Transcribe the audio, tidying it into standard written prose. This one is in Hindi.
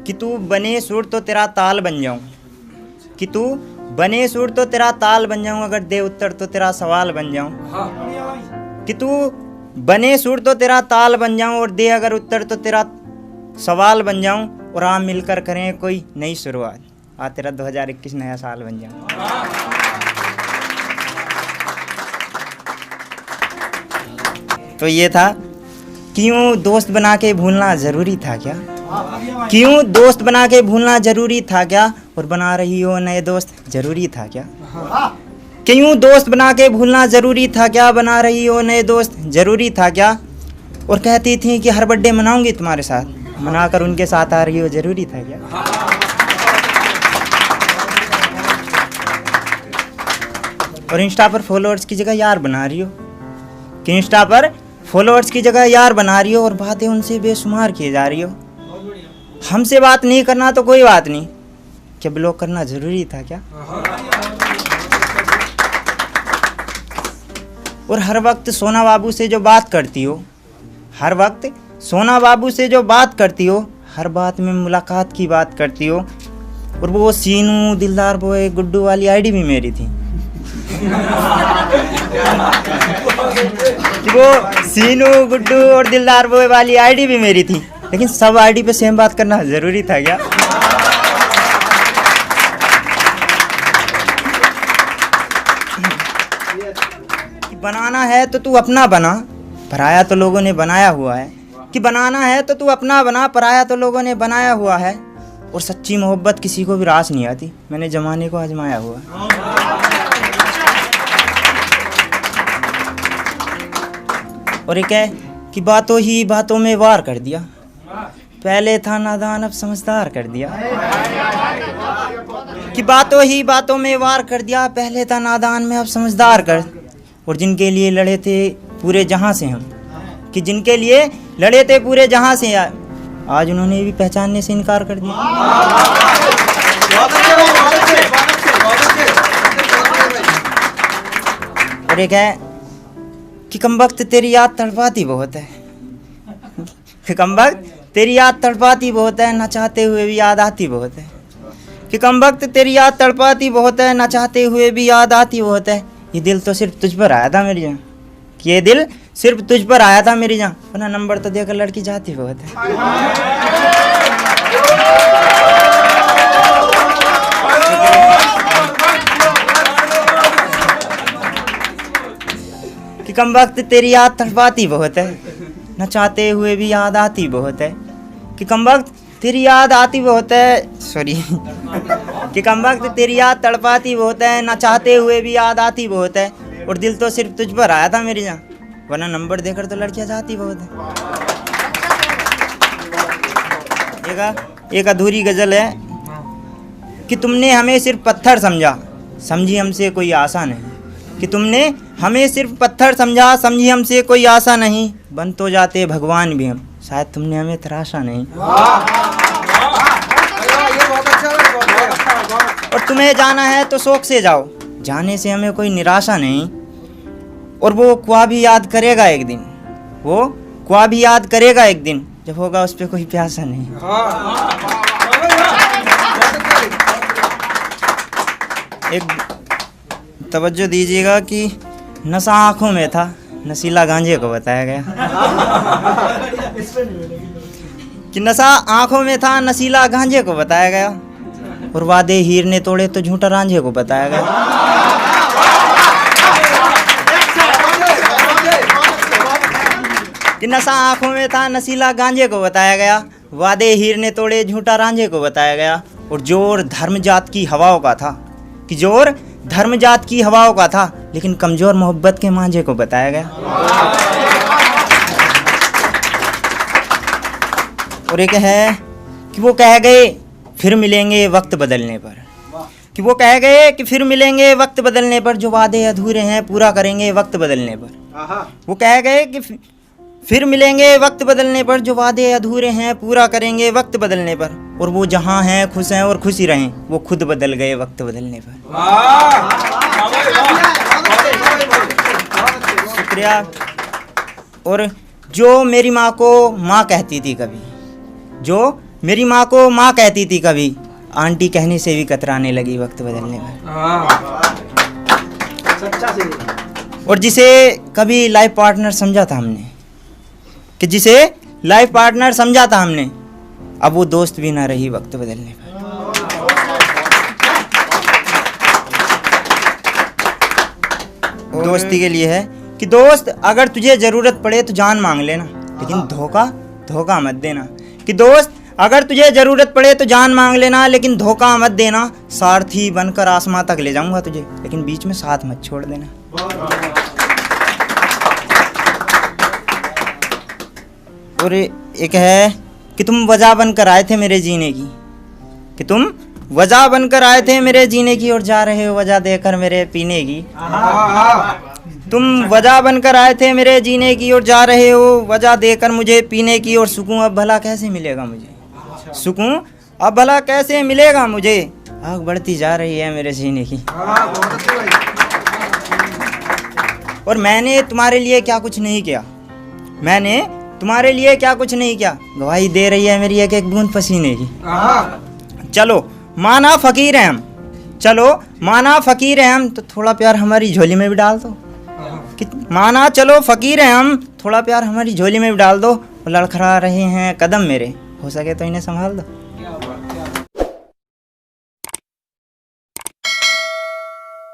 कि तू बने सुर तो तेरा ताल बन जाऊं, कि तू बने सुर तो तेरा ताल बन जाऊं, अगर दे उत्तर तो तेरा सवाल बन जाऊं, कि तू बने सुर तो तेरा ताल बन जाऊं और दे अगर उत्तर तो तेरा सवाल बन जाऊं, और आप मिलकर करें कोई नई शुरुआत, आज तेरा 2021 नया साल बन जाऊं। तो ये था, क्यों दोस्त बना के भूलना ज़रूरी था क्या, क्यों दोस्त बना के भूलना ज़रूरी था क्या, और बना रही हो नए दोस्त ज़रूरी था क्या, क्यों दोस्त बना के भूलना ज़रूरी था क्या, बना रही हो नए दोस्त ज़रूरी था क्या, और कहती थी कि हर बर्थडे मनाऊंगी तुम्हारे साथ, मनाकर उनके साथ आ रही हो ज़रूरी था क्या। और इंस्टा पर फॉलोअर्स की जगह यार बना रही हो, कि इंस्टा पर फॉलोअर्स की जगह यार बना रही हो और बातें उनसे बेशुमार किए जा रही हो। हमसे बात नहीं करना तो कोई बात नहीं, क्या ब्लॉक करना ज़रूरी था क्या। और हर वक्त सोना बाबू से जो बात करती हो, हर वक्त सोना बाबू से जो बात करती हो, हर बात में मुलाकात की बात करती हो, और वो सीनू दिलदार बॉय गुड्डू वाली आईडी भी मेरी थी, कि वो सीनू गुड्डू और दिलदार बॉय वाली आईडी भी मेरी थी, लेकिन सब आईडी पे सेम बात करना ज़रूरी था क्या। बनाना है तो तू अपना बना, पराया तो लोगों ने बनाया हुआ है, कि बनाना है तो तू अपना बना, पराया तो लोगों ने बनाया हुआ है, और सच्ची मोहब्बत किसी को भी रास नहीं आती, मैंने जमाने को आजमाया हुआ। और एक है कि बातों ही बातों में वार कर दिया, पहले था नादान अब समझदार कर दिया, कि बातों ही बातों में वार कर दिया, पहले था नादान में अब समझदार कर। और जिनके लिए लड़े थे पूरे जहां से हम, कि जिनके लिए लड़े थे पूरे जहां से, आज उन्होंने भी पहचानने से इनकार कर दिया। और एक है कि कमबख्त तेरी याद तड़पाती बहुत है, कि कमबख्त तेरी याद तड़पाती बहुत है, ना चाहते हुए भी याद आती बहुत है, कि कमबख्त तेरी याद तड़पाती बहुत है, ना चाहते हुए भी याद आती बहुत है, ये दिल तो सिर्फ तुझ पर आया था मेरी जान, कि ये दिल सिर्फ तुझ पर आया था मेरी जान, वरना नंबर तो देकर लड़की जाती बहुत है। कि कमबख्त तेरी याद तड़पाती बहुत है, न चाहते हुए भी याद आती बहुत है, कि कमबख्त तेरी याद आती बहुत है, सॉरी, कि कमबख्त तेरी याद तड़पाती बहुत है, न चाहते हुए भी याद आती बहुत है, और दिल तो सिर्फ तुझ पर आया था मेरी जान, वरना नंबर देकर तो लड़कियां जाती बहुत है। एक अधूरी गज़ल है, कि तुमने हमें सिर्फ पत्थर समझा, समझी हमसे कोई आशा नहीं, कि तुमने हमें सिर्फ पत्थर समझा, समझी हमसे कोई आशा नहीं, बन तो जाते भगवान भी हम, शायद तुमने हमें तराशा नहीं। और तुम्हें जाना है तो शौक से जाओ, जाने से हमें कोई निराशा नहीं, और वो ख्वाब भी याद करेगा एक दिन, वो ख्वाब भी याद करेगा एक दिन, जब होगा उस पर कोई प्यासा नहीं। एक तवज्जो दीजिएगा कि नशा आँखों में था, नशीला गांजे को बताया गया, कि नशा आँखों में था, नशीला गांजे को बताया गया, और वादे हीर ने तोड़े तो झूठा रांझे को बताया गया। कि नशा आँखों में था, नशीला गांजे को बताया गया, वादे हीर ने तोड़े झूठा रांझे को बताया गया, और जोर धर्म जात की हवाओं का था, कि जोर धर्म जात की हवाओं का था, लेकिन कमजोर मोहब्बत के मांझे को बताया गया। और एक है कि वो कह गए फिर मिलेंगे वक्त बदलने पर, कि वो कह गए कि फिर मिलेंगे वक्त बदलने पर, जो वादे अधूरे हैं पूरा करेंगे वक्त बदलने पर। वो कह गए कि फिर मिलेंगे वक्त बदलने पर, जो वादे अधूरे हैं पूरा करेंगे वक्त बदलने पर, और वो जहाँ हैं खुश हैं और खुशी रहें, वो खुद बदल गए वक्त बदलने पर। शुक्रिया। और जो मेरी माँ को माँ कहती थी कभी, जो मेरी माँ को माँ कहती थी कभी, आंटी कहने से भी कतराने लगी वक्त बदलने पर। सच्चा से। और जिसे कभी लाइफ पार्टनर समझा था हमने, कि जिसे लाइफ पार्टनर समझा था हमने, अब वो दोस्त भी ना रही वक्त बदलने पर। दोस्ती के लिए है कि दोस्त अगर तुझे जरूरत पड़े तो जान मांग लेना, लेकिन धोखा मत देना। कि दोस्त अगर तुझे जरूरत पड़े तो जान मांग लेना, लेकिन धोखा मत देना। सारथी बनकर आसमां तक ले जाऊंगा तुझे, लेकिन बीच में साथ मत छोड़ देना। और एक है कि तुम वजह बनकर आए थे मेरे जीने की, कि तुम वजह बनकर आए थे मेरे जीने की, और जा रहे हो वजह देकर मेरे पीने की। तुम वजह बनकर आए थे मेरे जीने की, और जा रहे हो वजह देकर मुझे पीने की। और सुकून अब भला कैसे मिलेगा मुझे, सुकून अब भला कैसे मिलेगा मुझे, आग बढ़ती जा रही है मेरे सीने की। और मैंने तुम्हारे लिए क्या कुछ नहीं किया, मैंने तुम्हारे लिए क्या कुछ नहीं किया, गवाही दे रही है मेरी एक एक बूंद पसीने की। चलो माना फकीर हैं हम, चलो माना फकीर हैं हम, तो थोड़ा प्यार हमारी झोली में भी डाल दो। माना चलो फकीर हैं हम, थोड़ा प्यार हमारी झोली में भी डाल दो। लड़खड़ा रहे हैं कदम मेरे, हो सके तो इन्हें संभाल दो।